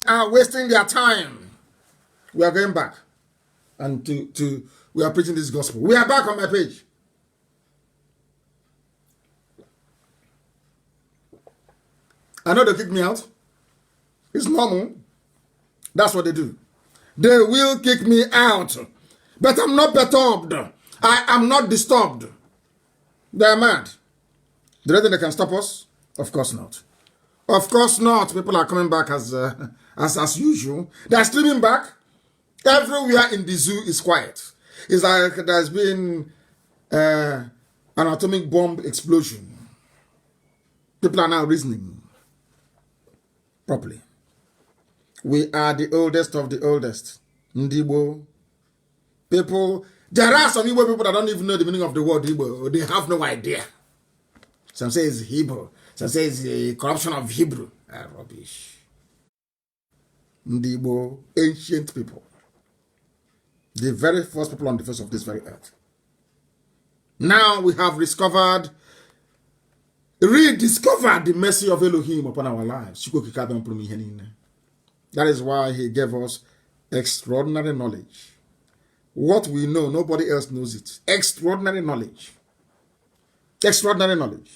are wasting their time. We are going back. And we are preaching this gospel. We are back on my page. I know they kick me out. It's normal. That's what they do. They will kick me out. But I'm not perturbed. I am not disturbed. They are mad. Do they think they can stop us? Of course not. Of course not. People are coming back as usual. They are streaming back. Everywhere in the zoo is quiet. It's like there's been an atomic bomb explosion. People are now reasoning properly. We are the oldest of the oldest. Ndibo. People, there are some Igbo people that don't even know the meaning of the word Igbo. They have no idea. Some say it's Hebrew. Some say it's a corruption of Hebrew. Rubbish. Ndibo, ancient people. The very first people on the face of this very earth. Now we have rediscovered the mercy of Elohim upon our lives. That is why he gave us extraordinary knowledge. What we know, nobody else knows it. Extraordinary knowledge. Extraordinary knowledge.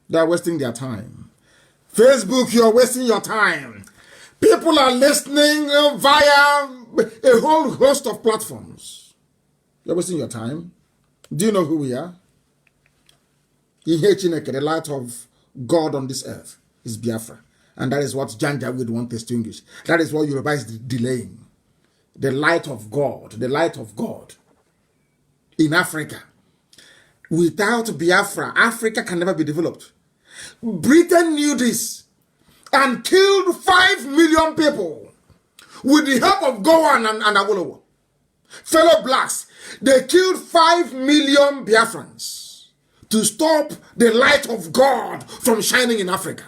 They are wasting their time. Facebook, you are wasting your time. People are listening via a whole host of platforms. You're wasting your time. Do you know who we are? The light of God on this earth is Biafra. And that is what Janja would want to distinguish. That is what Yoruba is delaying. The light of God. The light of God. In Africa. Without Biafra, Africa can never be developed. Britain knew this and killed 5 million people with the help of Gowan and Awolowo. Fellow blacks, they killed 5 million Biafrans to stop the light of God from shining in Africa.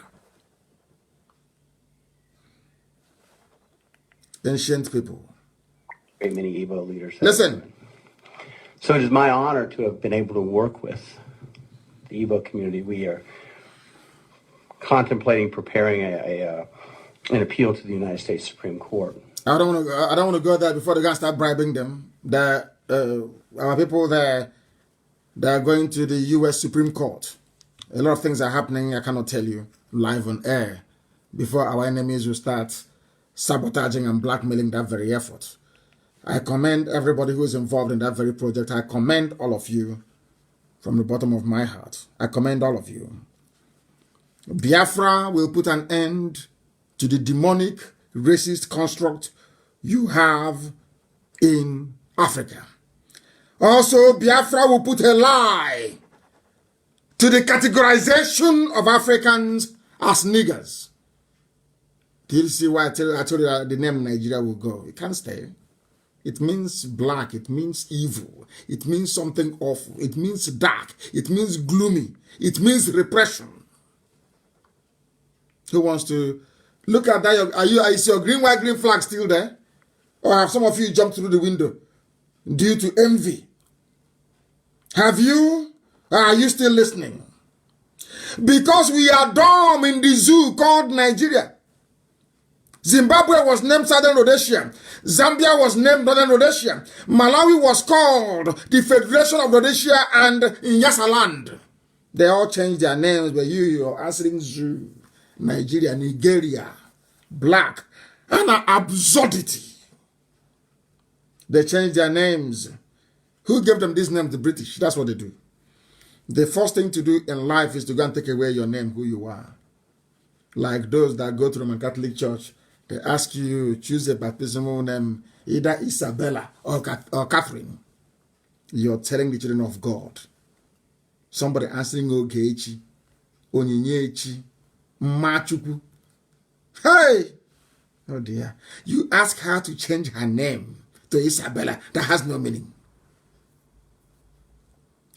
Ancient people. Great many Igbo leaders. Listen. So it is my honor to have been able to work with the Igbo community. We are contemplating preparing an appeal to the United States Supreme Court. I don't want to go there before they start bribing them. That our people there, they are going to the U.S. Supreme Court. A lot of things are happening. I cannot tell you live on air before our enemies will start sabotaging and blackmailing that very effort. I commend everybody who is involved in that very project. I commend all of you from the bottom of my heart. I commend all of you. Biafra will put an end to the demonic, racist construct you have in Africa. Also, Biafra will put a lie to the categorization of Africans as niggers. Did you see why I told you that the name Nigeria will go? It can't stay. It means black. It means evil. It means something awful. It means dark. It means gloomy. It means repression. Who wants to look at that? Is your green, white, green flag still there? Or have some of you jumped through the window due to envy? Have you? Or are you still listening? Because we are dumb in the zoo called Nigeria. Zimbabwe was named Southern Rhodesia. Zambia was named Northern Rhodesia. Malawi was called the Federation of Rhodesia and Nyasaland. They all changed their names, but you're answering zoo. Nigeria, Nigeria, black, and an absurdity. They changed their names. Who gave them this name? The British. That's what they do. The first thing to do in life is to go and take away your name, who you are. Like those that go to the Roman Catholic Church, they ask you choose a baptismal name, either Isabella or Catherine. You're telling the children of God. Somebody answering Ogechi, Onyinyechi, Machuku. Hey! Oh dear. You ask her to change her name to Isabella. That has no meaning.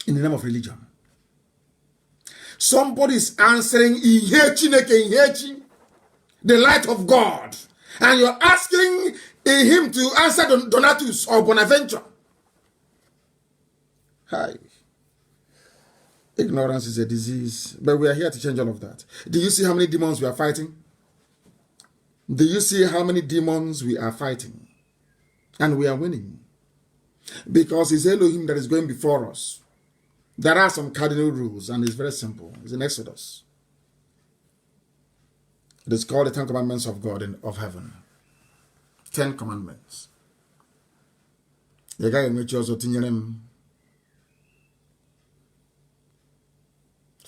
In the name of religion. Somebody is answering Ihechi, the light of God. And you're asking him to answer Donatus or Bonaventure. Hi. Ignorance is a disease, but we are here to change all of that. Do you see how many demons we are fighting? Do you see how many demons we are fighting? And we are winning. Because it's Elohim that is going before us. There are some cardinal rules, and it's very simple. It's in Exodus. It is called the 10 Commandments of God and of heaven. 10 Commandments. The guy in which also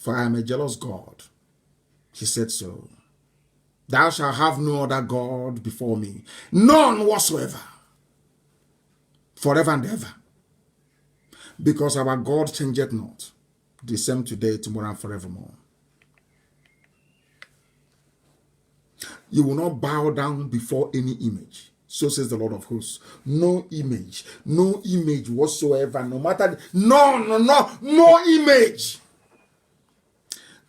for I am a jealous God. He said so. Thou shalt have no other God before me. None whatsoever. Forever and ever. Because our God changeth not. The same today, tomorrow, and forevermore. You will not bow down before any image. So says the Lord of hosts. No image whatsoever, no matter, no image.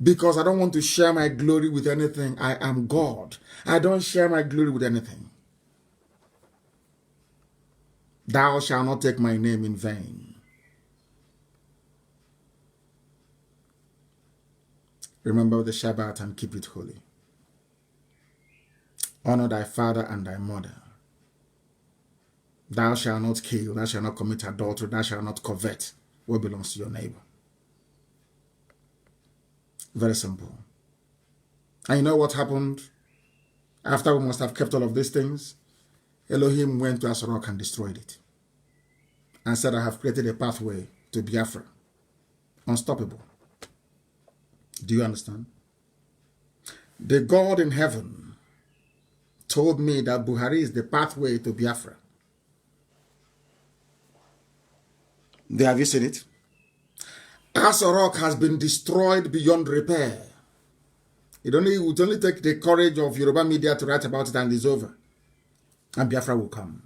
Because I don't want to share my glory with anything. I am God. I don't share my glory with anything. Thou shalt not take my name in vain. Remember the Shabbat and keep it holy. Honor thy father and thy mother. Thou shalt not kill, thou shalt not commit adultery, thou shalt not covet what belongs to your neighbor. Very simple. And you know what happened? After we must have kept all of these things, Elohim went to Asarok and destroyed it. And said, I have created a pathway to Biafra. Unstoppable. Do you understand? The God in heaven told me that Buhari is the pathway to Biafra. Have you seen it? Asarok has been destroyed beyond repair. It would only take the courage of Yoruba media to write about it and it's over. And Biafra will come.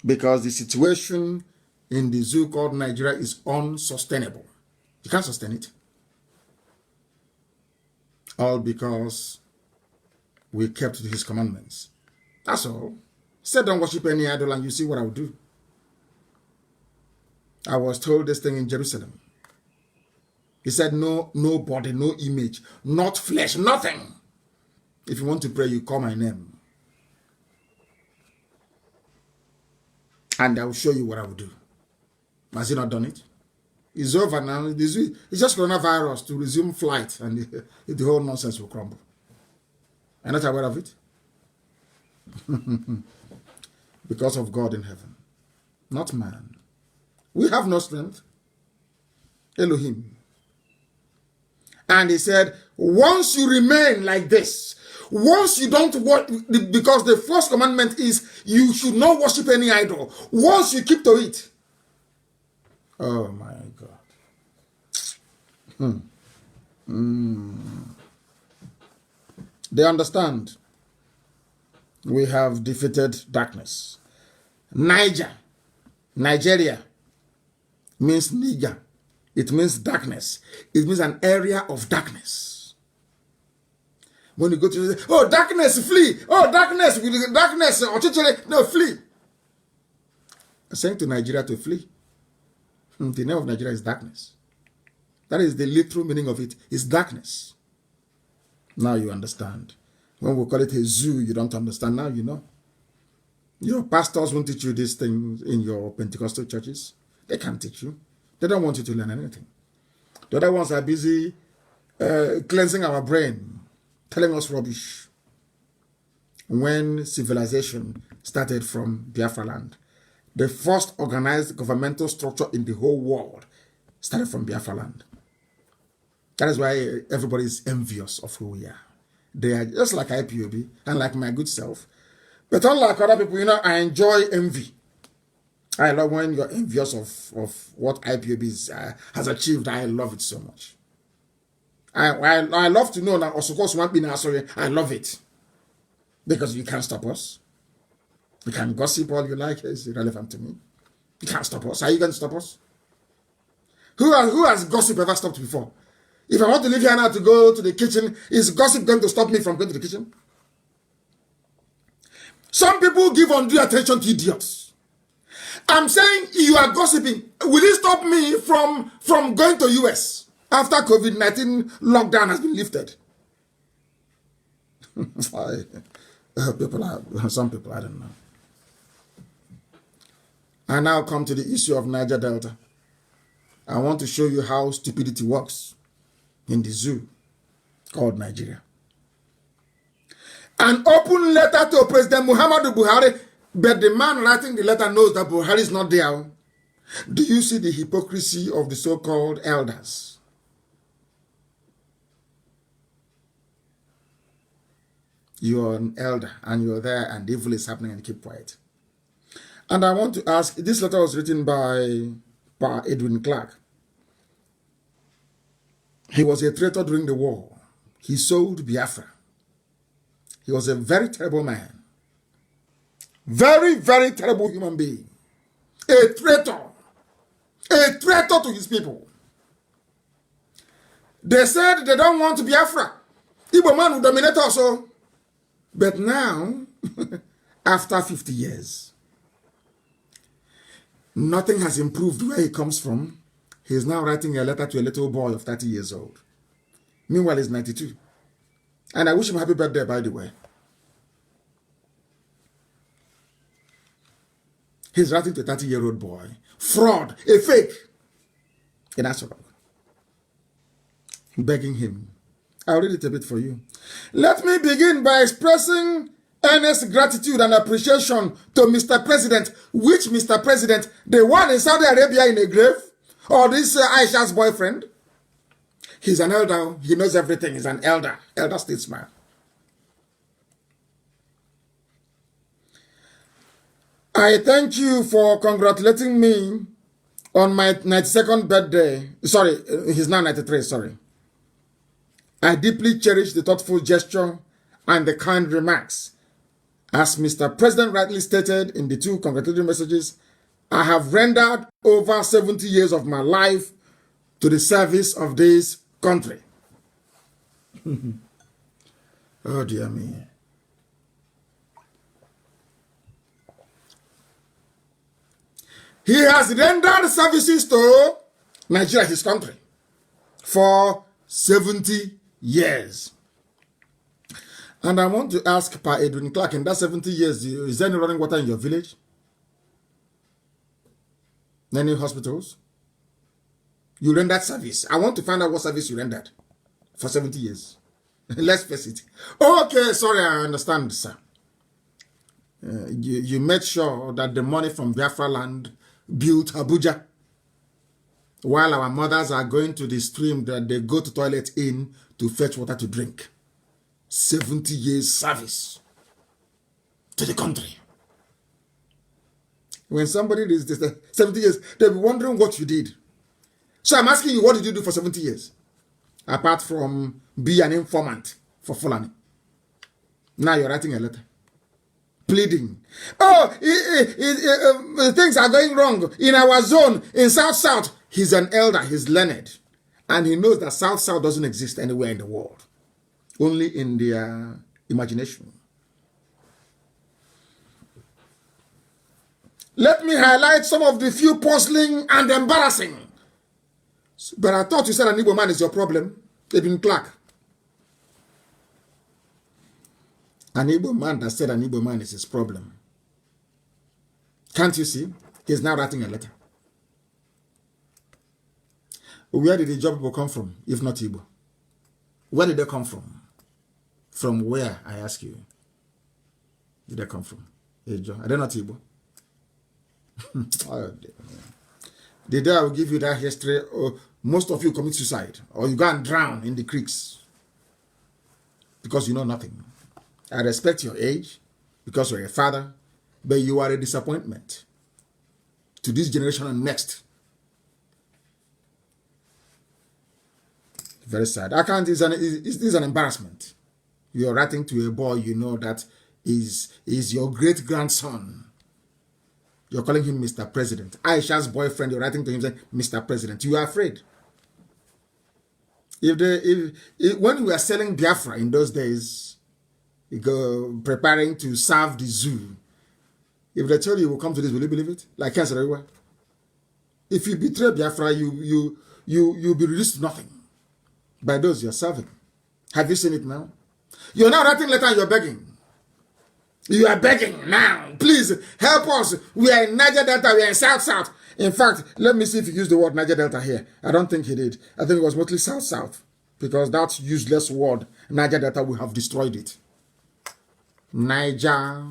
Because the situation in the zoo called Nigeria is unsustainable. You can't sustain it. All because we kept his commandments. That's all. He said, don't worship any idol and you see what I will do. I was told this thing in Jerusalem. He said, no body, no image, not flesh, nothing. If you want to pray, you call my name. And I will show you what I will do. Has he not done it? It's over now. It's just coronavirus to resume flight and the whole nonsense will crumble. Are you not aware of it? Because of God in heaven, not man. We have no strength. Elohim. And he said, once you remain like this, once you don't work, because the first commandment is you should not worship any idol. Once you keep to it. Oh my God. They understand. We have defeated darkness. Nigeria means Niger. It means darkness. It means an area of darkness. When you go to, oh, darkness, flee. Oh, darkness, no, flee. I'm saying to Nigeria to flee. The name of Nigeria is darkness. That is the literal meaning of it. It's darkness. Now you understand. When we call it a zoo, you don't understand. Now you know. Your pastors won't teach you these things in your Pentecostal churches. They can't teach you. They don't want you to learn anything. The other ones are busy cleansing our brain, telling us rubbish. When civilization started from Biafra land, the first organized governmental structure in the whole world started from Biafra land. That is why everybody is envious of who we are. They are just like IPOB and like my good self. But unlike other people, I enjoy envy. I love when you're envious of what IPOB has achieved. I love it so much. I love to know that I love it. Because you can't stop us. You can gossip all you like. It's irrelevant to me. You can't stop us. Are you going to stop us? Who has gossip ever stopped before? If I want to leave here now to go to the kitchen, is gossip going to stop me from going to the kitchen? Some people give undue attention to idiots. I'm saying you are gossiping. Will it stop me from going to US after COVID-19 lockdown has been lifted? Some people, I don't know. I now come to the issue of Niger Delta. I want to show you how stupidity works in the zoo called Nigeria. An open letter to President Muhammadu Buhari, but the man writing the letter knows that Buhari is not there. Do you see the hypocrisy of the so-called elders? You are an elder and you're there and evil is happening and keep quiet. And I want to ask, this letter was written by Edwin Clark. He was a traitor during the war. He sold Biafra. He was a very terrible man. Very, very terrible human being. A traitor. A traitor to his people. They said they don't want Biafra. Igbo man will dominate also. But now, after 50 years, nothing has improved where he comes from. He is now writing a letter to a little boy of 30 years old. Meanwhile, he's 92. And I wish him happy birthday, by the way. He's writing to a 30-year-old boy. Fraud, a fake. In Asoro. Begging him. I'll read it a bit for you. Let me begin by expressing earnest gratitude and appreciation to Mr. President. Which Mr. President? The one in Saudi Arabia in a grave? Or this Aisha's boyfriend? He's an elder. He knows everything. He's an elder. Elder statesman. I thank you for congratulating me on my 92nd birthday. Sorry, he's now 93, sorry. I deeply cherish the thoughtful gesture and the kind remarks. As Mr. President rightly stated in the two congratulatory messages, I have rendered over 70 years of my life to the service of this country. Oh dear me. He has rendered services to Nigeria, his country, for 70 years. And I want to ask Pa Edwin Clark, in that 70 years, is there any running water in your village? Any hospitals? You rendered service. I want to find out what service you rendered for 70 years. Let's face it. Okay, sorry, I understand, sir. You made sure that the money from Biafra land built Abuja, while our mothers are going to the stream that they go to toilet in to fetch water to drink. 70 years service to the country. When somebody is 70 years, they'll be wondering what you did. So I'm asking you, what did you do for 70 years? Apart from be an informant for Fulani. Now you're writing a letter. Pleading. Oh, things are going wrong in our zone, in South-South. He's an elder, he's learned. And he knows that South-South doesn't exist anywhere in the world. Only in their imagination. Let me highlight some of the few puzzling and embarrassing. But I thought you said an Igbo man is your problem. Edwin Clark. An Igbo man that said an Igbo man is his problem. Can't you see? He's now writing a letter. Where did the job people come from, if not Igbo? Where did they come from? From where, I ask you? Did they come from? Are they not Igbo? Oh, the day I will give you that history, most of you commit suicide, or you go and drown in the creeks because you know nothing. I respect your age because you're a father, but you are a disappointment to this generation and next. Very sad. I can't. This is an embarrassment. You're writing to a boy you know that is your great grandson. You're calling him Mr. President. Aisha's boyfriend. You're writing to him saying, Mr. President. You are afraid. If when we were selling Biafra in those days, preparing to serve the zoo, if they tell you will come to this, will you believe it? Like cancer everywhere. If you betray Biafra, you'll be reduced to nothing by those you're serving. Have you seen it now? You're now writing letter and you're begging. You are begging now. Please help us. We are in Niger Delta. We are in South. In fact, let me see if he used the word Niger Delta here. I don't think he did. I think it was mostly South. Because that useless word, Niger Delta, we have destroyed it. Niger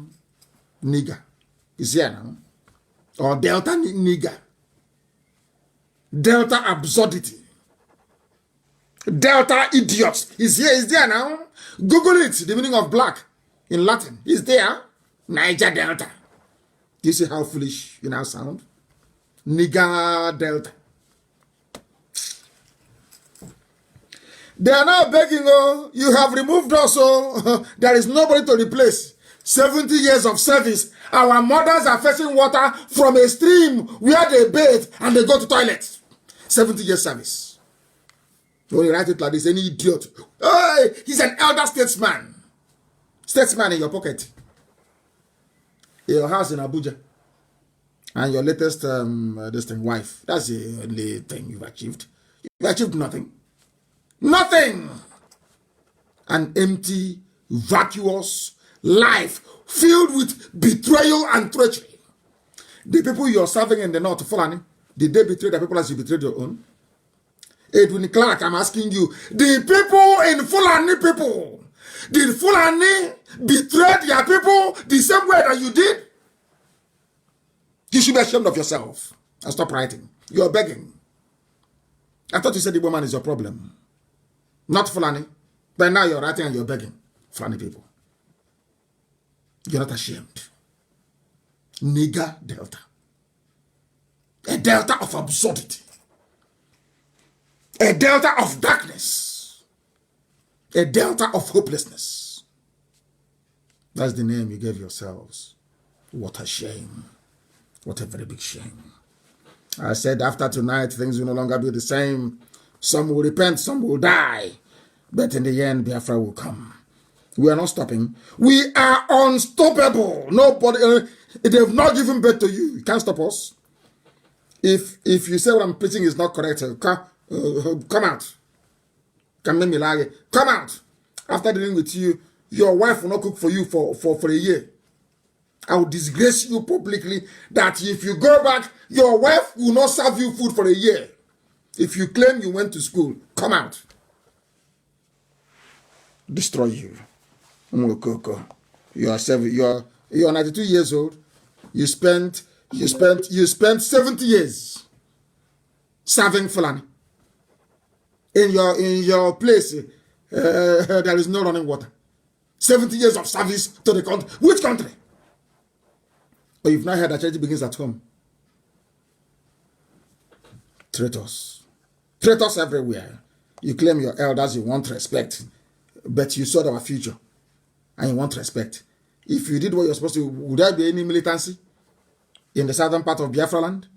nigger is here now. Or Delta nigger. Delta absurdity. Delta idiots is here, is there now. Google it, the meaning of black in Latin is there. Niger Delta. Do you see how foolish you now sound? Nigger Delta. They are now begging, oh, you have removed us, oh, there is nobody to replace. 70 years of service. Our mothers are fetching water from a stream where they bathe and they go to toilets. 70 years service. When you write it like this, any idiot. Hey, he's an elder statesman. Statesman in your pocket. Your house in Abuja. And your latest wife. That's the only thing you've achieved. You've achieved nothing. Nothing. An empty, vacuous life filled with betrayal and treachery. The people you're serving in the north, Fulani, did they betray the people as you betrayed your own? Edwin Clark, I'm asking you, the people in Fulani people, did Fulani betray their people the same way that you did? You should be ashamed of yourself and stop writing. You're begging. I thought you said the woman is your problem. Not Fulani. But now you're writing and you're begging. Fulani people. You're not ashamed. Nigger Delta. A Delta of absurdity. A Delta of darkness. A Delta of hopelessness. That's the name you gave yourselves. What a shame. What a very big shame. I said after tonight, things will no longer be the same. Some will repent, some will die. But in the end, Biafra will come. We are not stopping. We are unstoppable. Nobody, they've not given birth to you. You can't stop us. If you say what I'm preaching is not correct, come out. Come make me lie. Come out. After dealing with you, your wife will not cook for you for a year. I will disgrace you publicly that if you go back, your wife will not serve you food for a year. If you claim you went to school, come out. Destroy you. You are 92 years old. You spent 70 years serving Fulani. In your place, there is no running water. 70 years of service to the country. Which country? But you've not heard that charity begins at home. Traitors. Traitors everywhere. You claim your elders, you want respect. But you saw our future. And you want respect. If you did what you're supposed to, would there be any militancy in the southern part of Biafra land?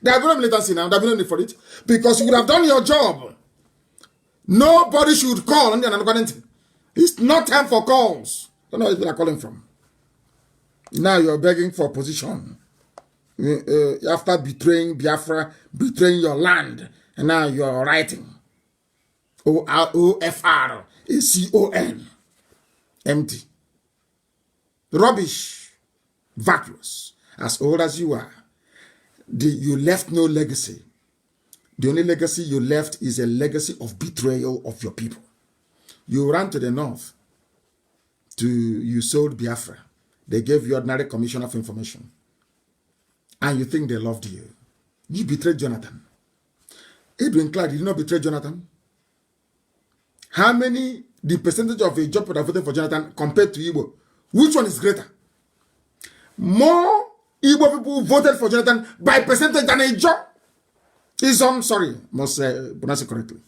There have been no militancy now. There have been no need for it. Because you would have done your job. Nobody should call. It's not time for calls. I don't know where people are calling from. Now you're begging for position. After betraying Biafra, betraying your land, and now you're writing. OFRACON. Empty. Rubbish. Vacuous. As old as you are. You left no legacy. The only legacy you left is a legacy of betrayal of your people. You ran to the north. You sold Biafra. They gave you ordinary commission of information. And you think they loved you. You betrayed Jonathan. Edwin Clark, did you not betray Jonathan? How many, the percentage of a job that voted for Jonathan compared to Igbo? Which one is greater? More Igbo people voted for Jonathan by percentage than a job. Must pronounce it correctly.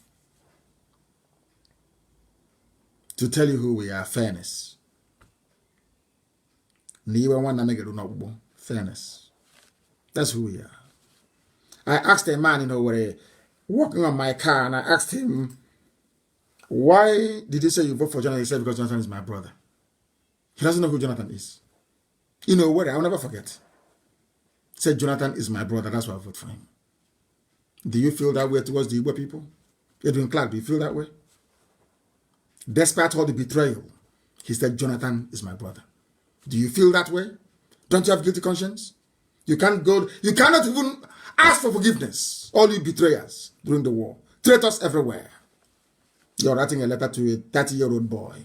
To tell you who we are, fairness. Fairness. That's who we are. I asked a man, walking on my car, and I asked him, why did you say you vote for Jonathan? He said, because Jonathan is my brother. He doesn't know who Jonathan is. What? I'll never forget. He said, Jonathan is my brother. That's why I vote for him. Do you feel that way towards the Igbo people? Edwin Clark, do you feel that way? Despite all the betrayal, He said, Jonathan is my brother. Do you feel that way? Don't you have guilty conscience? You can't go, you cannot even ask for forgiveness. All you betrayers during the war. Traitors everywhere. You're writing a letter to a 30-year-old boy.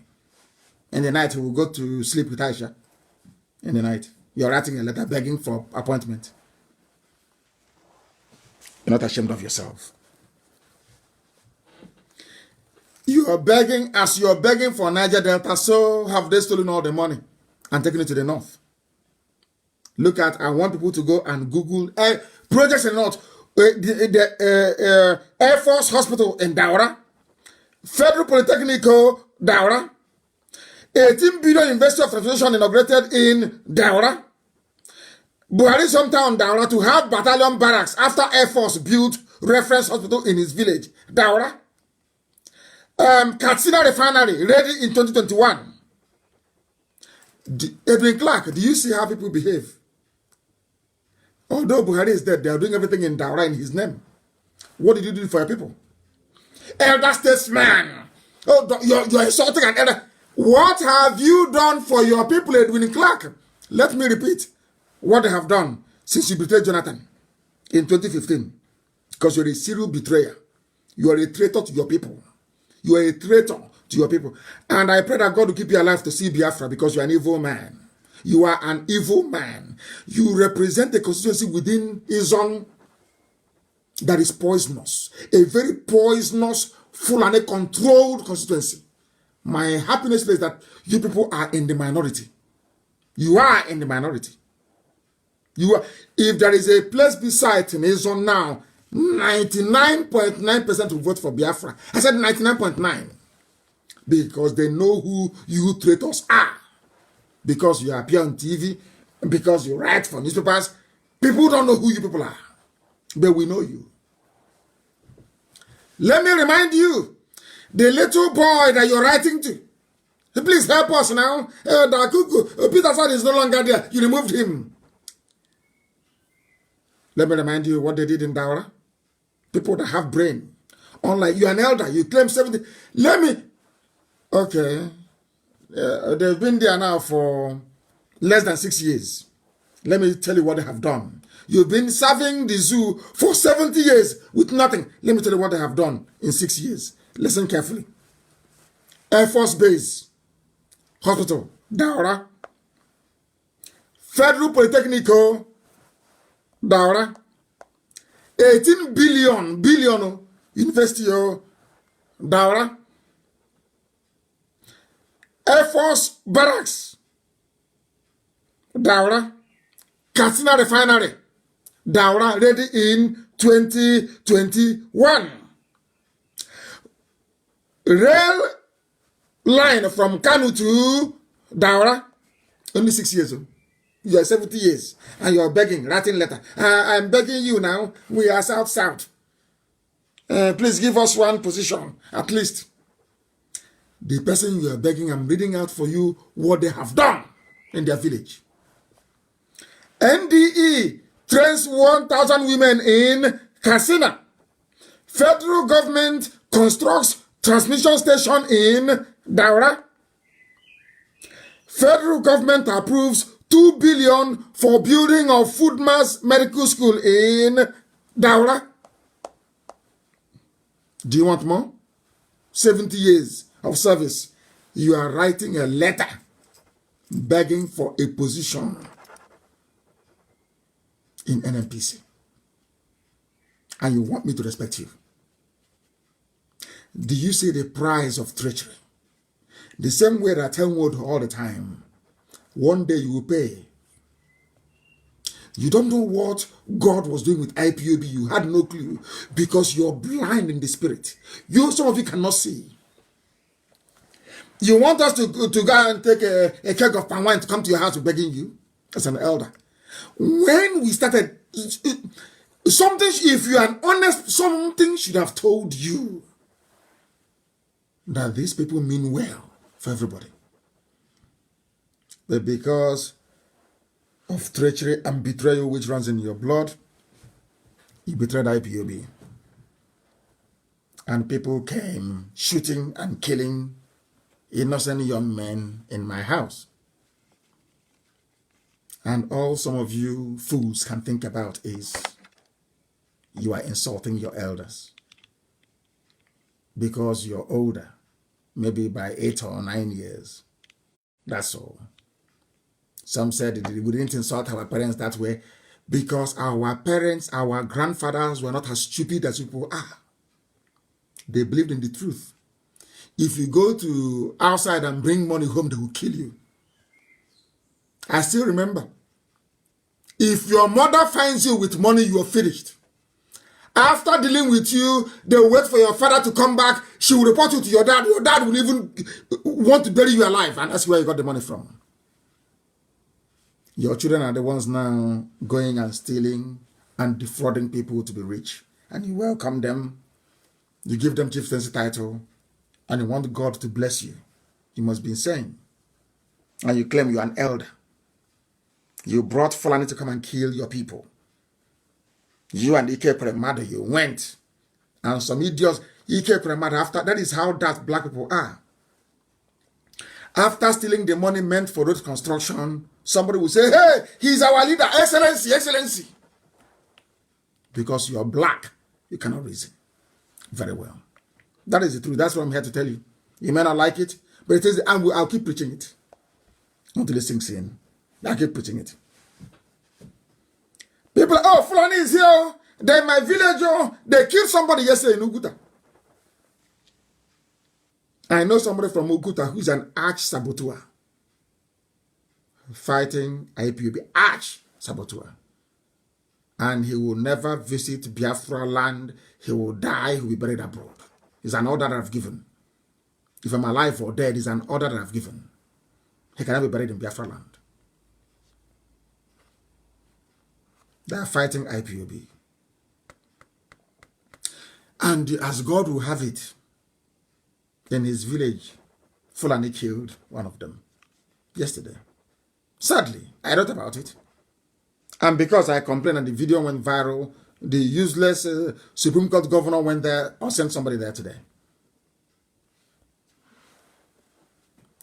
In the night, he will go to sleep with Aisha. In the night, you're writing a letter begging for appointment. You're not ashamed of yourself. You are begging, as you are begging for Niger Delta, so have they stolen all the money and taken it to the north. Look at, I want people to go and Google projects in the north. The Air Force Hospital in Daura, Federal Polytechnico Daura, 18 billion University of Transportation inaugurated in Daura, Buhari's hometown Daura to have battalion barracks after Air Force built reference hospital in his village, Daura. Katsina refinery ready in 2021. Edwin Clark, do you see how people behave? Although Buhari is dead, they are doing everything in Daura in his name. What did you do for your people? Elder statesman. Oh, you're insulting an elder. What have you done for your people, Edwin Clark? Let me repeat what they have done since you betrayed Jonathan in 2015. Because you're a serial betrayer. You are a traitor to your people. You are a traitor to your people. And I pray that God will keep you alive to see Biafra because you are an evil man. You are an evil man. You represent a constituency within Izon that is poisonous. A very poisonous, full and controlled constituency. My happiness is that you people are in the minority. You are in the minority. You are. If there is a place beside in Izon now, 99.9% will vote for Biafra. I said 99.9 because they know who you traitors are. Because you appear on TV, because you write for newspapers, people don't know who you people are. But we know you. Let me remind you, the little boy that you're writing to, please help us now. Peter Sad is no longer there. You removed him. Let me remind you what they did in Daura. People that have brain. Unlike you, an elder, you claim 70. Let me. Okay. They've been there now for less than 6 years. Let me tell you what they have done. You've been serving the zoo for 70 years with nothing. Let me tell you what they have done in 6 years. Listen carefully. Air Force Base, Hospital, Daura, Federal Polytechnico, Daura, 18 billion University of Daura, Air Force Barracks, Daura, Katsina Refinery, Daura, ready in 2021. Rail line from Kanu to Daura, only 6 years old. You are 70 years and you are begging, writing letter. I'm begging you now, we are South. Please give us one position, at least. The person you are begging, I'm reading out for you what they have done in their village. NDE trains 1,000 women in Katsina. Federal government constructs transmission station in Daura. Federal government approves 2 billion for building of Food Mass Medical School in Daura. Do you want more? 70 years of service. You are writing a letter begging for a position in NNPC. And you want me to respect you. Do you see the price of treachery? The same way that I tell you all the time. One day you will pay. You don't know what God was doing with IPOB. You had no clue because you're blind in the spirit. Some of you cannot see. You want us to go and take a keg of palm wine to come to your house begging you as an elder. When we started, something, if you are honest, something should have told you that these people mean well for everybody. But because of treachery and betrayal which runs in your blood, you betrayed IPOB. And people came shooting and killing innocent young men in my house. And all some of you fools can think about is you are insulting your elders because you're older, maybe by 8 or 9 years. That's all. Some said we didn't insult our parents that way because our parents, our grandfathers were not as stupid as people are. They believed in the truth. If you go to outside and bring money home, they will kill you. I still remember. If your mother finds you with money, you are finished. After dealing with you, they will wait for your father to come back. She will report you to your dad. Your dad will even want to bury you alive and ask where you got the money from. Your children are the ones now going and stealing and defrauding people to be rich. And you welcome them. You give them chieftaincy title. And you want God to bless you. You must be insane. And you claim you're an elder. You brought Fulani to come and kill your people. You and Ike Premado, you went. And some idiots, Ike Premado, after that is how that black people are. After stealing the money meant for road construction, somebody will say, hey, he's our leader, excellency, excellency. Because you're black, you cannot reason very well. That is the truth. That's what I'm here to tell you. You may not like it, but it is, and I'll keep preaching it until it sinks in. I'll keep preaching it. People, oh, Fulani is here. They're in my village. Oh, they killed somebody yesterday in Uguta. I know somebody from Uguta who's an arch saboteur fighting IPOB, arch saboteur. And he will never visit Biafra land. He will die. He will be buried abroad. It's an order that I've given. If I'm alive or dead, it's an order that I've given. He cannot be buried in Biafra land. They are fighting IPOB. And as God will have it, in his village, Fulani killed one of them yesterday. Sadly, I wrote about it. And because I complained and the video went viral, the useless Supreme Court governor went there or sent somebody there today.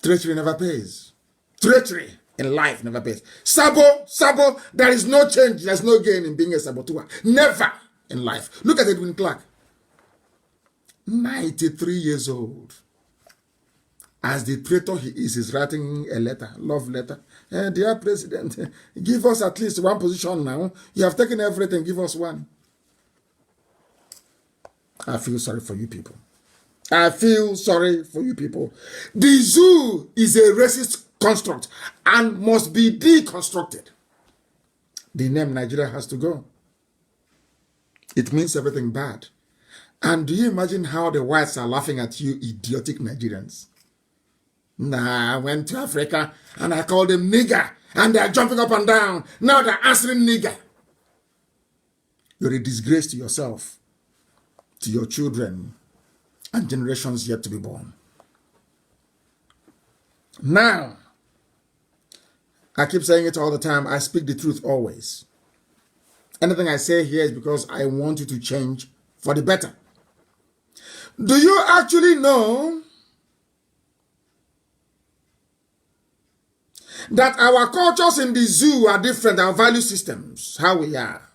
Treachery never pays. Treachery in life never pays. Sabo, there is no change, there's no gain in being a saboteur. Never in life. Look at Edwin Clark. 93 years old. As the traitor he is, he's writing a letter, love letter. Dear President, give us at least one position now. You have taken everything, give us one. I feel sorry for you people. I feel sorry for you people. The zoo is a racist construct and must be deconstructed. The name Nigeria has to go. It means everything bad. And do you imagine how the whites are laughing at you idiotic Nigerians? Nah, I went to Africa and I called them nigger and they're jumping up and down. Now they're answering nigger. You're a disgrace to yourself, to your children, and generations yet to be born. Now, I keep saying it all the time, I speak the truth always. Anything I say here is because I want you to change for the better. Do you actually know that our cultures in the zoo are different, our value systems, how we are?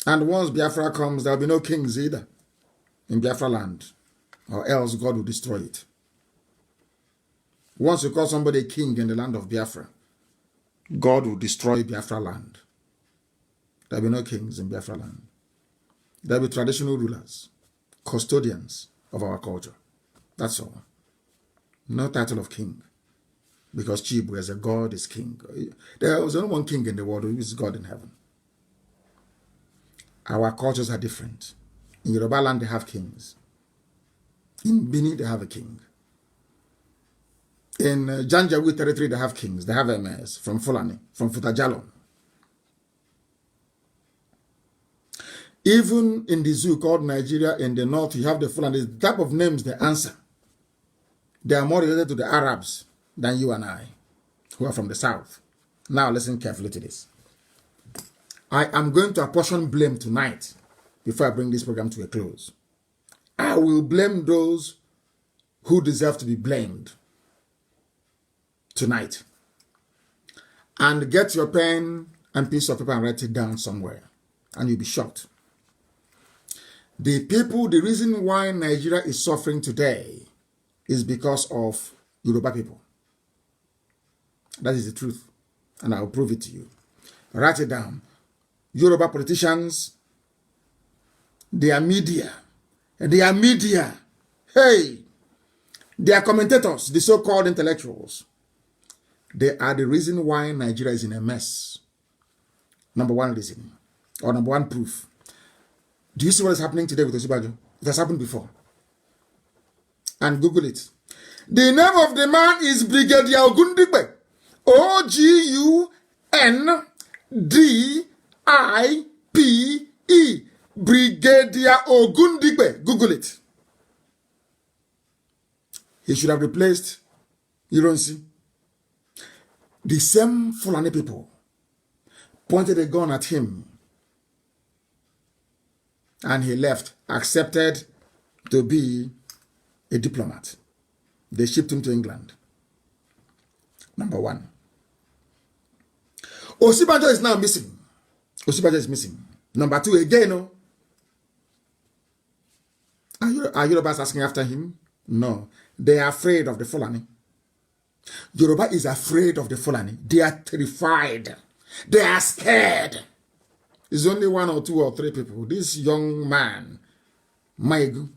And once Biafra comes, there will be no kings either in Biafra land, or else God will destroy it. Once you call somebody a king in the land of Biafra, God will destroy Biafra land. There will be no kings in Biafra land. There will be traditional rulers, custodians of our culture. That's all. No title of king. Because Chibu as a God is king. There was only one king in the world who is God in heaven. Our cultures are different. In Yoruba land, they have kings. In Benin, they have a king. In Janjaweed territory, they have kings. They have emirs from Fulani, from Futajalo. Even in the zoo called Nigeria in the north, you have the Fulani. The type of names they answer, they are more related to the Arabs than you and I, who are from the south. Now listen carefully to this. I am going to apportion blame tonight before I bring this program to a close. I will blame those who deserve to be blamed tonight. And get your pen and piece of paper and write it down somewhere, and you'll be shocked. The reason why Nigeria is suffering today is because of Yoruba people. That is the truth, and I'll prove it to you. Write it down. Yoruba politicians, their media, hey, their commentators, the so-called intellectuals, they are the reason why Nigeria is in a mess. Number one reason, or number one proof. Do you see what is happening today with Osibajo? It has happened before. And Google it. The name of the man is Brigadier Ogundipe. Ogundipe. Brigadier Ogundipe. Google it. He should have replaced Ironsi. The same Fulani people pointed a gun at him, and he left, accepted to be a diplomat. They shipped him to England. Number one. Osibajo is now missing. Osibajo is missing. Number two, again, are Yorubas asking after him? No. They are afraid of the Fulani. Yoruba is afraid of the Fulani. They are terrified. They are scared. It's only one or two or three people. This young man, Maegu,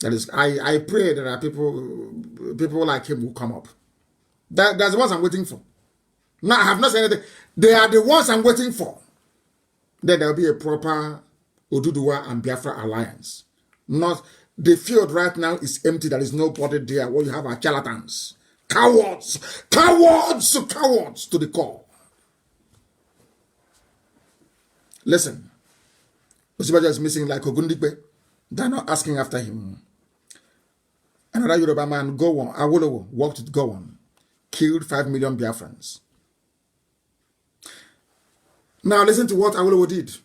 that is, I pray there are people like him who come up. That's the ones I'm waiting for. No, I have not said anything. They are the ones I'm waiting for. Then there will be a proper Oduduwa and Biafra alliance. Not the field right now is empty. There is nobody there. What you have are charlatans, cowards to the core. Listen, Osibajo is missing like Ogundipe. They're not asking after him. Another Yoruba man, Gowon, Awolowo, worked with Gowon, killed 5 million Biafrans. Now listen to what Awolowo did.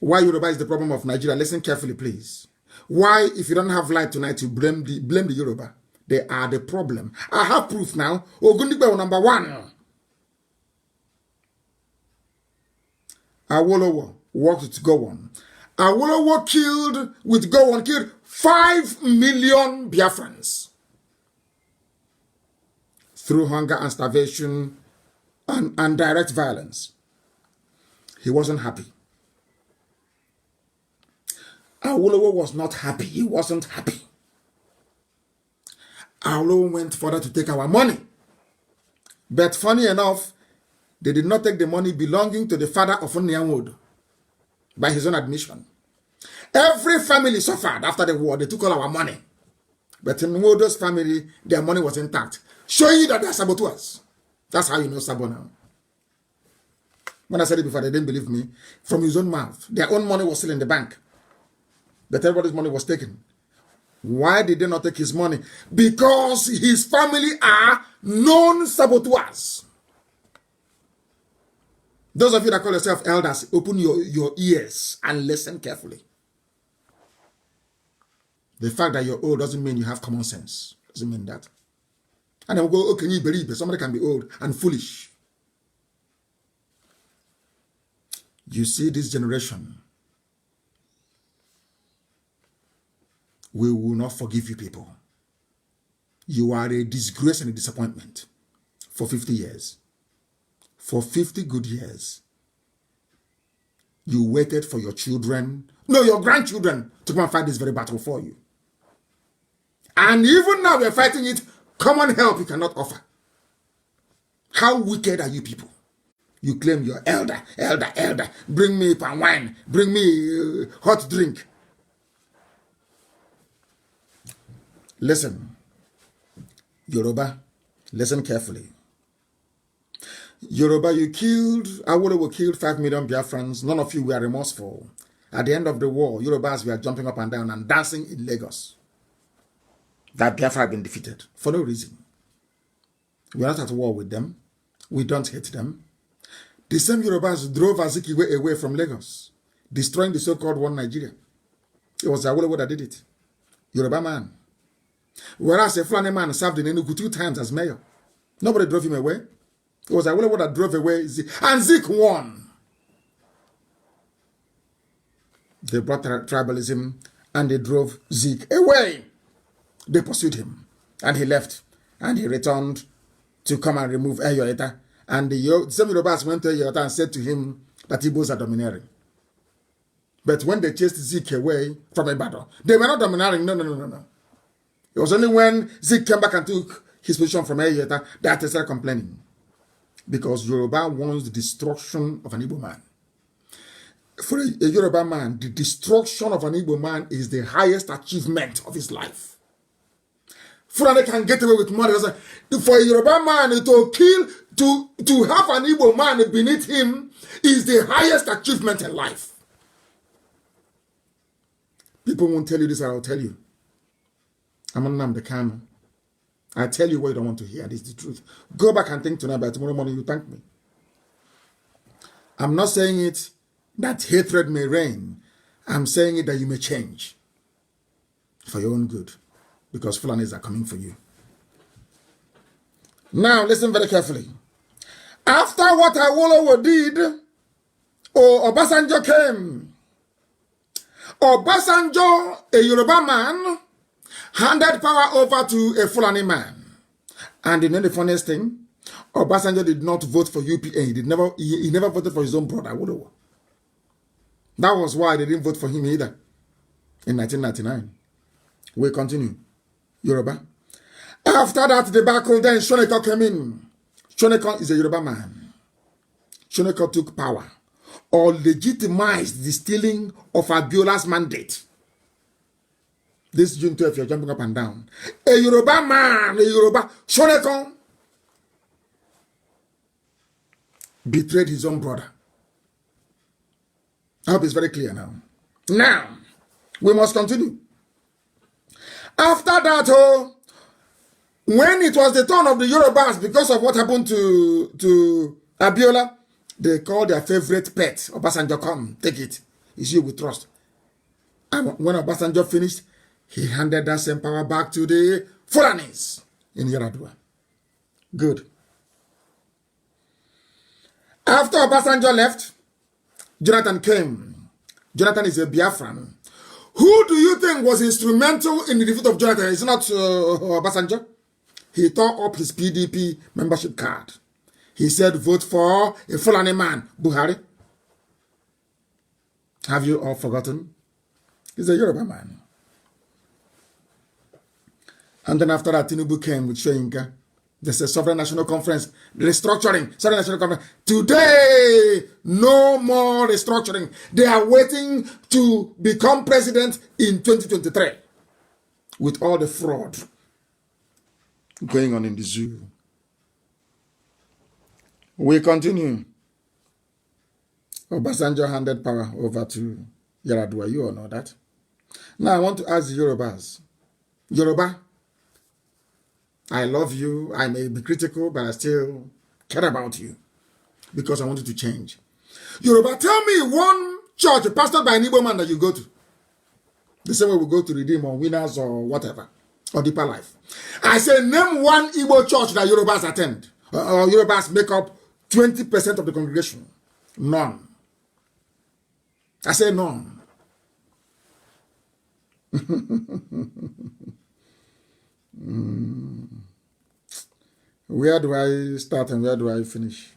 Why Yoruba is the problem of Nigeria. Listen carefully, please. Why, if you don't have light tonight, you blame the Yoruba. They are the problem. I have proof now. Ogundipe number one. Awolowo worked with Gowon. Awolowo killed 5 million Biafrans through hunger and starvation and direct violence. He wasn't happy. Awolowo was not happy. He wasn't happy. Awolowo went further to take our money. But funny enough, they did not take the money belonging to the father of Onyanwodo by his own admission. Every family suffered after the war. They took all our money. But in Nwodo's family, their money was intact. Show you that they're saboteurs. That's how you know Sabo now. When I said it before, they didn't believe me. From his own mouth. Their own money was still in the bank. But everybody's money was taken. Why did they not take his money? Because his family are known saboteurs. Those of you that call yourself elders, open your ears and listen carefully. The fact that you're old doesn't mean you have common sense. Doesn't mean that. And then we'll go, okay, you believe it. Somebody can be old and foolish. You see this generation, we will not forgive you people. You are a disgrace and a disappointment for 50 years. For 50 good years. You waited for your children, no, your grandchildren, to come and fight this very battle for you. And even now we're fighting it, common help you cannot offer. How wicked are you people? You claim you're elder. Bring me palm wine. Bring me hot drink. Listen, Yoruba, listen carefully. Yoruba, Awolowo killed 5 million Biafrans. None of you were remorseful. At the end of the war, Yorubas were jumping up and down and dancing in Lagos. That Biafra had been defeated for no reason. We are not at war with them. We don't hate them. The same Yorubas drove Azikiwe away from Lagos, destroying the so-called one Nigeria. It was Awolowo that did it. Yoruba man. Whereas a Fulani man served in Enugu 2 times as mayor. Nobody drove him away. It was Awolowo that drove away Zeke. And Zeke won. They brought tribalism and they drove Zeke away. They pursued him. And he left. And he returned to come and remove Eyoeta. And some Yorubas went to Eyoeta and said to him that Igbos are domineering. But when they chased Zeke away from Ibadan, they were not domineering. No. It was only when Zeke came back and took his position from Eyoeta that they started complaining. Because Yoruba wants the destruction of an Igbo man. For a Yoruba man, the destruction of an Igbo man is the highest achievement of his life. Fulani can get away with murder. For a Yoruba man to kill, to have an Igbo man beneath him is the highest achievement in life. People won't tell you this, I'll tell you. I'm nnamdi. I tell you what you don't want to hear. This is the truth. Go back and think tonight. By tomorrow morning, you thank me. I'm not saying it that hatred may reign. I'm saying it that you may change for your own good, because Fulanis are coming for you. Now, listen very carefully. After what Awolowo did, Obasanjo came. Obasanjo, a Yoruba man, handed power over to a Fulani man. And you know the funniest thing? Obasanjo did not vote for UPA. He never voted for his own brother, Awolowo. That was why they didn't vote for him either in 1999. We continue. Yoruba. After that debacle, then Shoneko came in. Shoneko is a Yoruba man. Shoneko took power or legitimized the stealing of Abiola's mandate. This June 12th, you're jumping up and down. A Yoruba man, a Yoruba, Shoneko betrayed his own brother. I hope it's very clear now. Now, we must continue. After that, when it was the turn of the Yorubas, because of what happened to Abiola, they called their favorite pet, Obasanjo, come, take it. It's you we trust. And when Obasanjo finished, he handed that same power back to the Fulanis in Yaradua. Good. After Obasanjo left, Jonathan came. Jonathan is a Biafran. Who do you think was instrumental in the defeat of Jonathan? It's not Obasanjo. He tore up his PDP membership card. He said, vote for a Fulani man, Buhari. Have you all forgotten? He's a Yoruba man. And then after that, Tinubu came with Shoyinka. There's a Sovereign National Conference, restructuring, Sovereign National Conference. Today, no more restructuring. They are waiting to become president in 2023 with all the fraud going on in the zoo. We continue. Obasanjo handed power over to Yaradua. You all know that. Now I want to ask the Yorubas. Yoruba, I love you. I may be critical, but I still care about you because I want you to change. Yoruba, tell me one church pastored by an Igbo man that you go to. The same way we go to Redeem or Winners or whatever, or Deeper Life. I say, name one Igbo church that Yorubas attend, or Yorubas make up 20% of the congregation. None. I say none. Where do I start and where do I finish?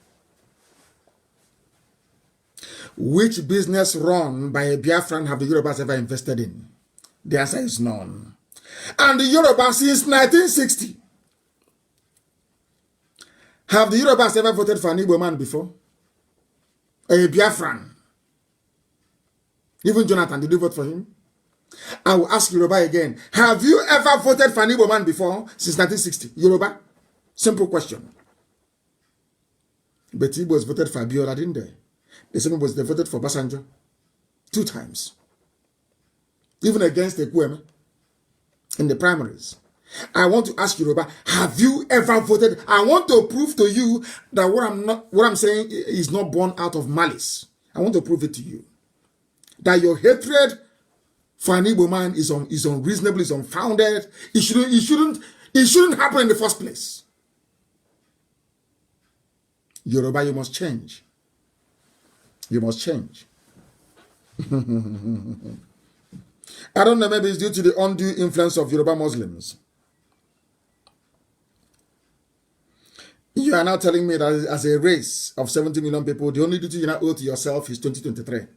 Which business run by a Biafran have the Yorubas ever invested in? The answer is none. And the Yorubas since 1960. Have the Yorubas ever voted for an Igbo man before? A Biafran? Even Jonathan, did you vote for him? I will ask Yoruba again. Have you ever voted for an Igbo man before since 1960? Yoruba? Simple question. But Igbos voted for Abiola, didn't they? The same was they voted for Obasanjo 2 times. Even against the Kweme in the primaries. I want to ask Yoruba, have you ever voted? I want to prove to you that what I'm saying is not born out of malice. I want to prove it to you. That your hatred for an Igbo man is unreasonable, is unfounded. It shouldn't happen in the first place. Yoruba, you must change. You must change. I don't know, maybe it's due to the undue influence of Yoruba Muslims. You are now telling me that as a race of 70 million people, the only duty you now owe to yourself is 2023.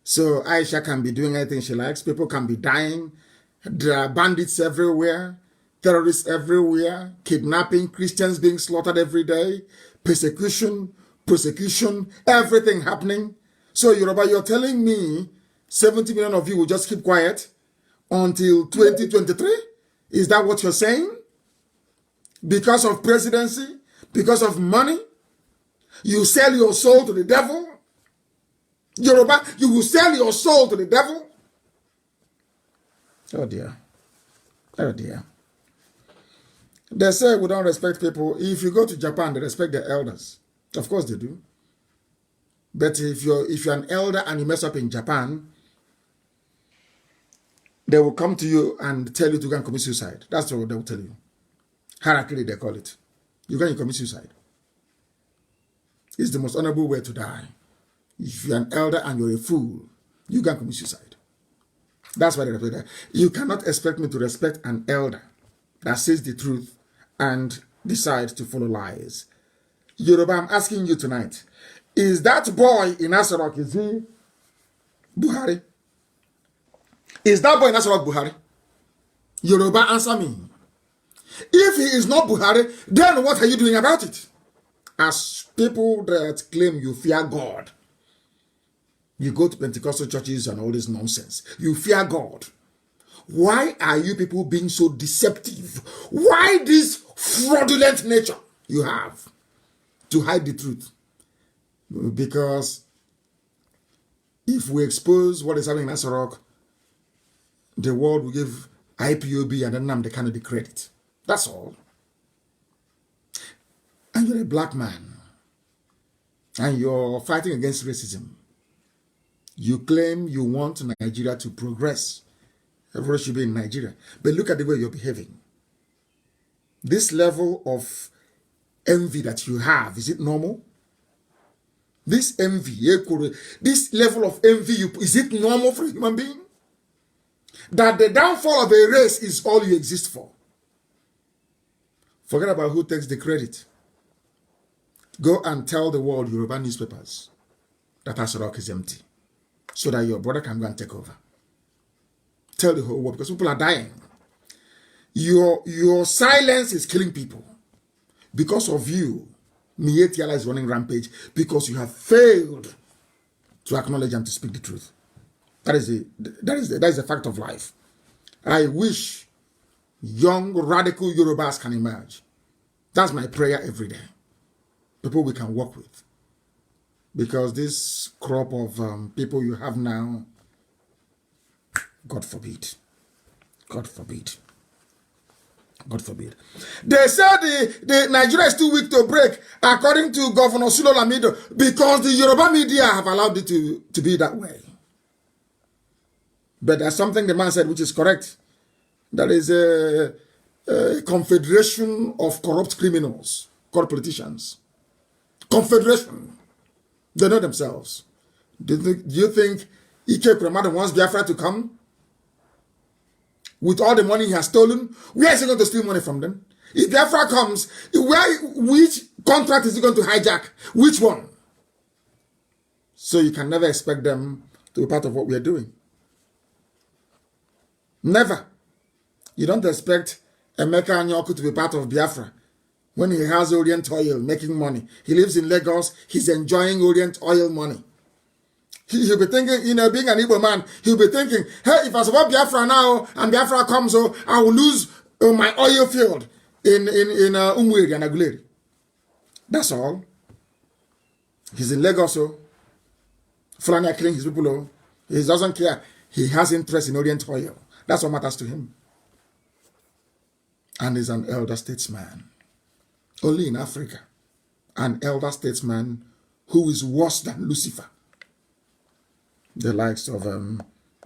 So Aisha can be doing anything she likes. People can be dying. There are bandits everywhere. Terrorists everywhere. Kidnapping. Christians being slaughtered every day. Persecution. Everything happening. So Yoruba, you're telling me 70 million of you will just keep quiet until 2023? Is that what you're saying? Because of presidency? Because of money? You sell your soul to the devil? Yoruba, you will sell your soul to the devil? Oh dear. Oh dear. They say we don't respect people. If you go to Japan, they respect their elders. Of course they do. But if you're an elder and you mess up in Japan, they will come to you and tell you to go and commit suicide. That's what they will tell you. Harakiri, they call it. You can commit suicide. It's the most honorable way to die. If you're an elder and you're a fool, you can commit suicide. That's why they respect that. You cannot expect me to respect an elder that says the truth and decides to follow lies. Yoruba, I'm asking you tonight, is that boy in Asarok, is he Buhari? Is that boy in Asarok Buhari? Yoruba, answer me. If he is not Buhari, then what are you doing about it? As people that claim you fear God, you go to Pentecostal churches and all this nonsense. You fear God. Why are you people being so deceptive? Why this fraudulent nature you have to hide the truth? Because if we expose what is happening in Asarok, the world will give IPOB and nnamdi the credit. That's all. And you're a black man. And you're fighting against racism. You claim you want Nigeria to progress. Everyone should be in Nigeria. But look at the way you're behaving. This level of envy that you have, is it normal? This envy, this level of envy, is it normal for a human being? That the downfall of a race is all you exist for. Forget about who takes the credit. Go and tell the world, Yoruba newspapers, that Asarok is empty, so that your brother can go and take over. Tell the whole world, because people are dying. Your silence is killing people. Because of you, Mietiala is running rampage, because you have failed to acknowledge and to speak the truth. That is a fact of life. I wish young radical Yorubas can emerge. That's my prayer every day. People we can work with. Because this crop of people you have now, God forbid. God forbid. God forbid. They said the Nigeria is too weak to break, according to Governor Sulo Lamido, because the Yoruba media have allowed it to be that way. But there's something the man said which is correct. There is a confederation of corrupt criminals called politicians. Confederation. They know themselves. Do you think Ike Kremada wants Biafra to come? With all the money he has stolen, where is he going to steal money from them? If Biafra comes, which contract is he going to hijack? Which one? So you can never expect them to be part of what we are doing. Never. You don't expect Emeka Anyoku to be part of Biafra when he has Orient Oil making money. He lives in Lagos. He's enjoying Orient Oil money. He'll be thinking, being an Igbo man, he'll be thinking, hey, if I support Biafra now and Biafra comes, I will lose my oil field in Umweri and Aguleri. That's all. He's in Lagos, Fulani are killing his people, He doesn't care. He has interest in Orient Oil. That's what matters to him. And he's an elder statesman. Only in Africa, an elder statesman who is worse than Lucifer. The likes of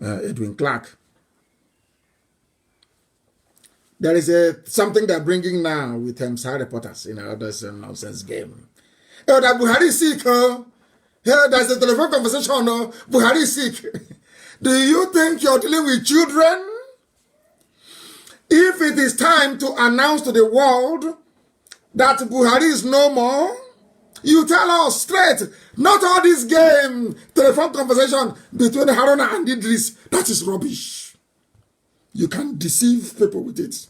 Edwin Clark There is something they're bringing now with side reporters, there's a nonsense game. Oh, that Buhari is sick, oh. Hey, there's a telephone conversation, oh. Buhari is sick. Do you think you're dealing with children? If it is time to announce to the world that Buhari is no more, you tell us straight, not all this game, telephone conversation between Haruna and Idris. That is rubbish. You can deceive people with it.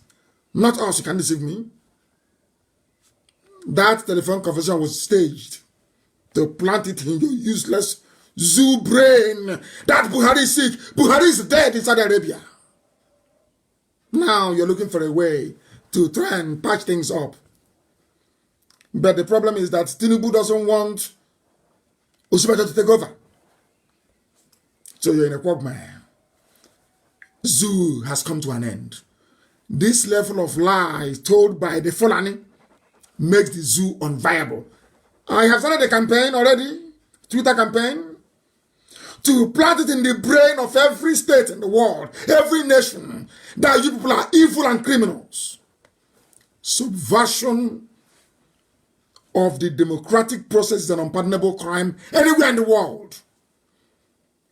Not us, you can deceive me. That telephone conversation was staged to plant it in your useless zoo brain that Buhari is sick. Buhari is dead in Saudi Arabia. Now you're looking for a way to try and patch things up. But the problem is that Tinubu doesn't want Osinbajo to take over. So you're in a quagmire. Zoo has come to an end. This level of lies told by the Fulani makes the zoo unviable. I have started a campaign already, Twitter campaign, to plant it in the brain of every state in the world, every nation, that you people are evil and criminals. Subversion of the democratic process is an unpardonable crime anywhere in the world.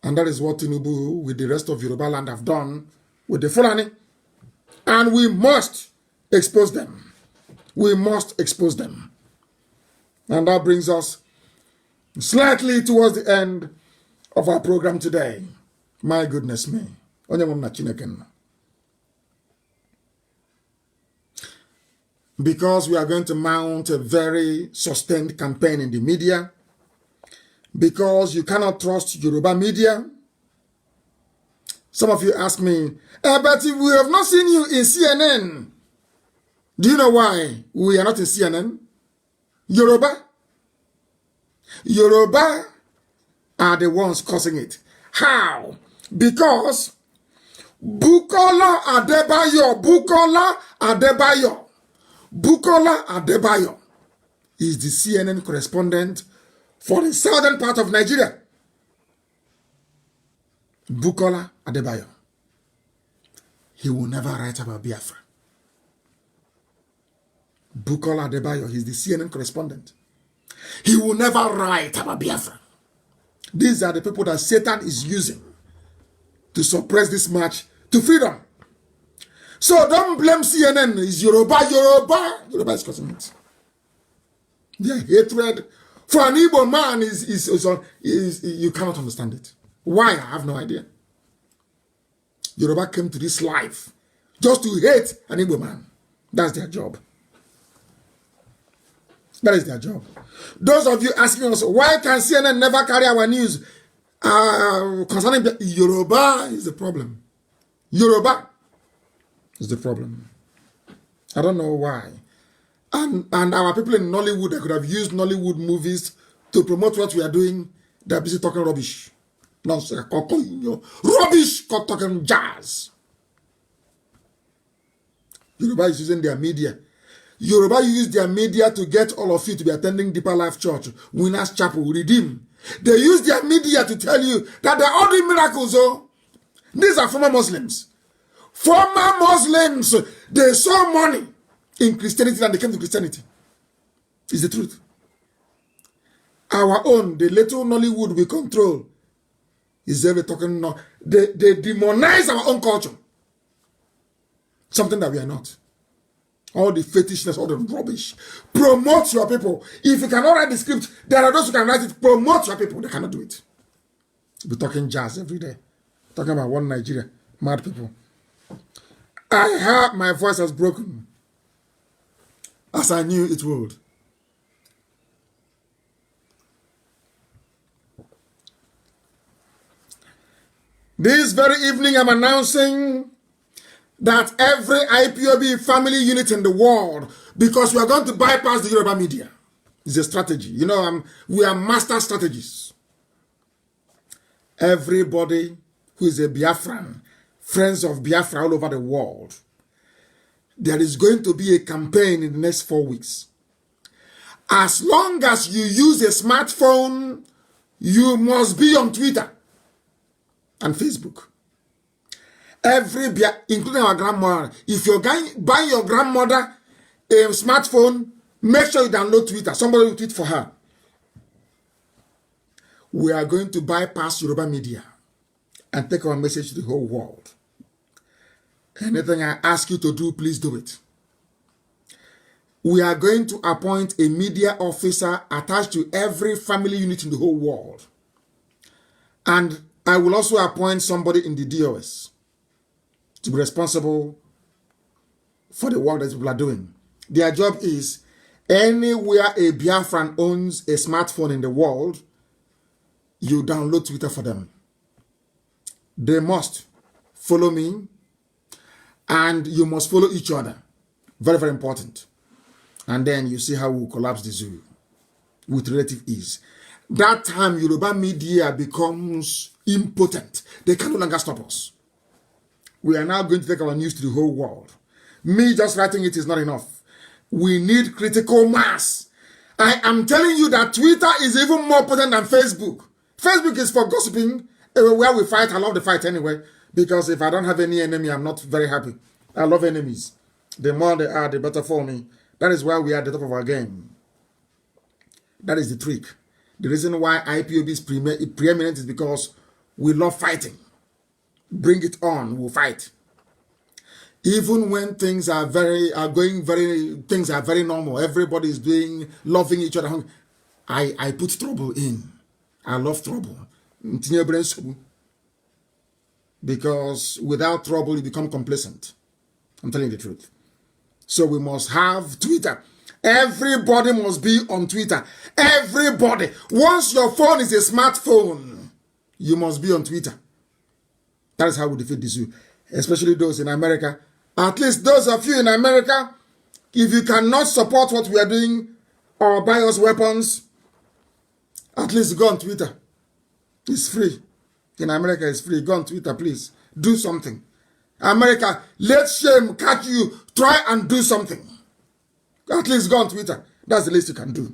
And that is what Tinubu with the rest of Yoruba land have done with the Fulani. And we must expose them. We must expose them. And that brings us slightly towards the end of our program today. My goodness me. Because we are going to mount a very sustained campaign in the media, because you cannot trust Yoruba media. Some of you ask me, but we have not seen you in CNN. Do you know why we are not in CNN? Yoruba are the ones causing it. How? Because Bukola Adebayo is the CNN correspondent for the southern part of Nigeria. Bukola Adebayo. He will never write about Biafra. Bukola Adebayo, he's the CNN correspondent. He will never write about Biafra. These are the people that Satan is using to suppress this march to freedom. So don't blame CNN. It's Yoruba. Yoruba is causing it. Their hatred for an Igbo man is you cannot understand it. Why? I have no idea. Yoruba came to this life just to hate an Igbo man. That's their job. That is their job. Those of you asking us, why can CNN never carry our news concerning Yoruba is the problem. Yoruba is the problem. I don't know why. And our people in Nollywood that could have used Nollywood movies to promote what we are doing, they're busy talking rubbish. Nonsense. Rubbish talking jazz. Yoruba is using their media. Yoruba use their media to get all of you to be attending Deeper Life Church, Winners Chapel, Redeem. They use their media to tell you that they're all doing miracles. Oh, these are former Muslims. Former Muslims, they saw money in Christianity and they came to Christianity. It's the truth. Our own, the little Nollywood we control, is ever talking now. They demonize our own culture. Something that we are not. All the fetishness, all the rubbish. Promote your people. If you cannot write the script, there are those who can write it. Promote your people. They cannot do it. We're talking jazz every day. Talking about one Nigeria. Mad people. I heard my voice has broken. As I knew it would. This very evening I'm announcing that every IPOB family unit in the world, because we are going to bypass the Yoruba media. It's a strategy. You know, we are master strategists. Everybody who is a Biafran, friends of Biafra all over the world, there is going to be a campaign in the next 4 weeks. As long as you use a smartphone, you must be on Twitter and Facebook. Including our grandmother. If you're buying your grandmother a smartphone, make sure you download Twitter. Somebody will tweet for her. We are going to bypass Yoruba media and take our message to the whole world. Anything I ask you to do, please do it. We are going to appoint a media officer attached to every family unit in the whole world. And I will also appoint somebody in the DOS to be responsible for the work that people are doing. Their job is, anywhere a Biafran owns a smartphone in the world, you download Twitter for them. They must follow me, and you must follow each other. Very, very important. And then you see how we'll collapse the zoo with relative ease. That time, Yoruba media becomes impotent. They can no longer stop us. We are now going to take our news to the whole world. Me just writing it is not enough. We need critical mass. I am telling you that Twitter is even more potent than Facebook. Facebook is for gossiping. Where we fight, I love the fight anyway. Because if I don't have any enemy, I'm not very happy. I love enemies. The more they are, the better for me. That is why we are at the top of our game. That is the trick. The reason why IPOB is preeminent is because we love fighting. Bring it on, we'll fight. Even when things are very normal, everybody is loving each other. I put trouble in. I love trouble. Because without trouble, you become complacent. I'm telling you the truth. So we must have Twitter. Everybody must be on Twitter. Everybody. Once your phone is a smartphone, you must be on Twitter. That is how we defeat the zoo. Especially those in America. At least those of you in America, if you cannot support what we are doing or buy us weapons, at least go on Twitter. It's free. In America, it's free. Go on Twitter, please. Do something. America, let shame catch you. Try and do something. At least go on Twitter. That's the least you can do.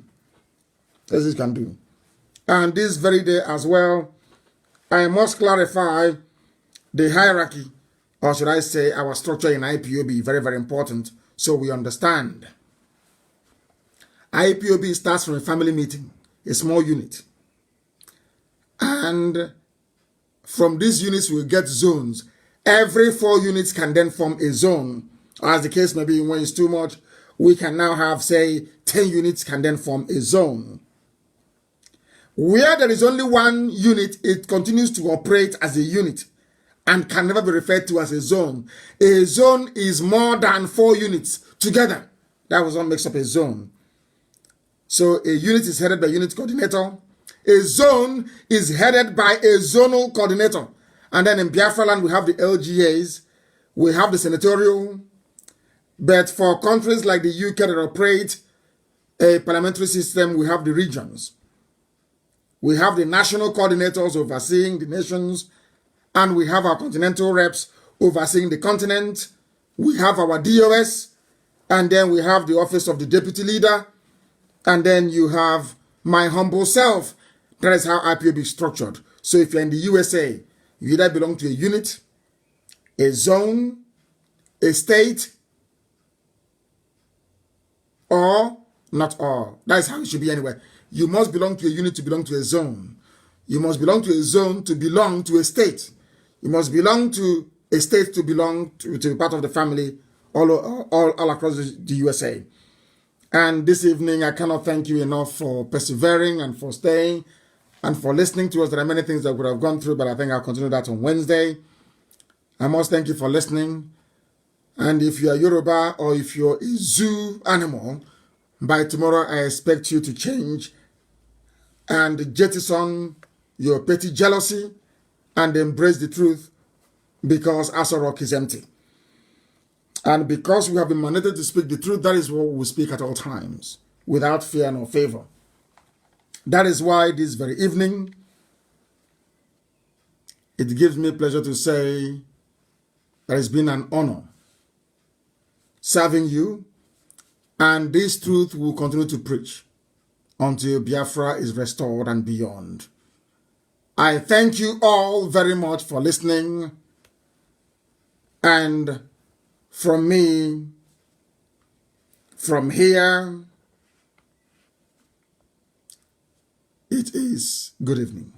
That's what you can do. And this very day as well, I must clarify the hierarchy, or should I say our structure in IPOB, very, very important, so we understand. IPOB starts from a family meeting, a small unit. And from these units, we get zones. Every 4 units can then form a zone. As the case may be, when it's too much, we can now have, say, 10 units can then form a zone. Where there is only 1 unit, it continues to operate as a unit and can never be referred to as a zone. A zone is more than 4 units together. That was what makes up a zone. So a unit is headed by a unit coordinator. A zone is headed by a zonal coordinator. And then in Biafra land, we have the LGAs, we have the senatorial. But for countries like the UK that operate a parliamentary system, we have the regions. We have the national coordinators overseeing the nations, and we have our continental reps overseeing the continent. We have our DOS, and then we have the office of the deputy leader, and then you have my humble self. That is how IPOB is structured. So if you're in the USA, you either belong to a unit, a zone, a state, or not all. That is how it should be anyway. You must belong to a unit to belong to a zone. You must belong to a zone to belong to a state. You must belong to a state to belong to be part of the family all across the USA. And this evening, I cannot thank you enough for persevering and for staying and for listening to us. There are many things that we have gone through, but I think I'll continue that on Wednesday. I must thank you for listening. And if you are Yoruba or if you're a zoo animal, by tomorrow I expect you to change and jettison your petty jealousy and embrace the truth, because Aso Rock is empty. And because we have been mandated to speak the truth, that is what we will speak at all times, without fear nor favor. That is why this very evening, it gives me pleasure to say that it's been an honor serving you, and this truth will continue to preach until Biafra is restored and beyond. I thank you all very much for listening. And from me, from here, it is good evening.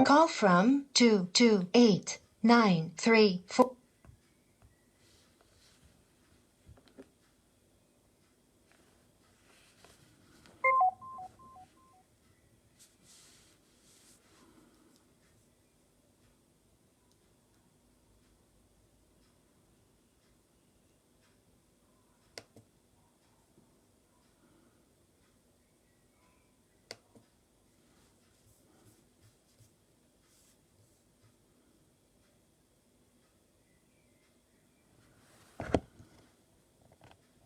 Call from 228934.